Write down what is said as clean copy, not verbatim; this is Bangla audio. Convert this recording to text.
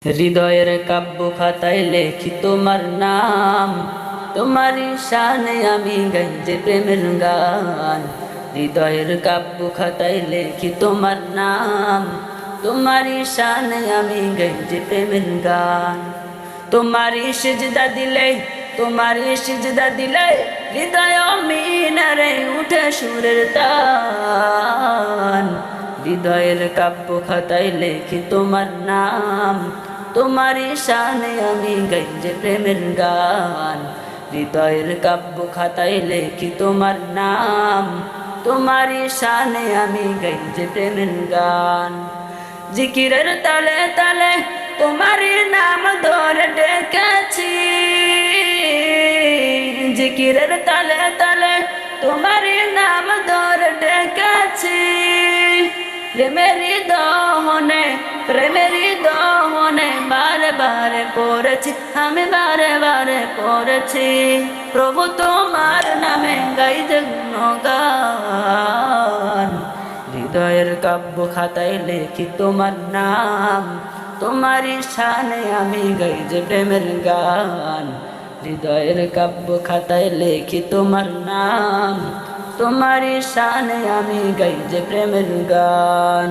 হৃদয়ের কাব্য খাতায় লেখি তোমার নাম, তোমারই শানে আমি গাই যে প্রেমের গান। হৃদয়ের কাব্য খাতায় লেখি তোমার নাম, তোমারই শানে আমি গাই যে প্রেমের গান। তোমারই সিজদা দিলে, তোমারই সিজদা দিলে হৃদয় মিনারে উঠে সুরের তান। হৃদয়ের কাব্য খাতায় লেখি তোমার নাম, তোমারই শানে আমি গাই যে প্রেমের গান। হৃদয়ের কাব্য খাতায় লেখি তোমার নাম, তোমারই শানে আমি গাই যে প্রেমের গান। জিকিরের তালে তালে তোমারই নাম ধরে ডেকেছি, জিকিরের তালে তালে তোমারই নাম ধরে ডেকেছি। প্রেমেরই দহনে, প্রেমেরই দহনে বারে বারে পড়েছি, আমি বারে বারে পড়েছি। প্রভু তোমার নামে গাই যে গুণগান। হৃদয়ের কাব্য খাতায় লেখি তোমার নাম, তোমারই শানে আমি গাই যে প্রেমের গান। হৃদয়ের কাব্য খাতায় লেখি তোমার নাম, তোমারই শানে আমি গাই যে প্রেমের গান।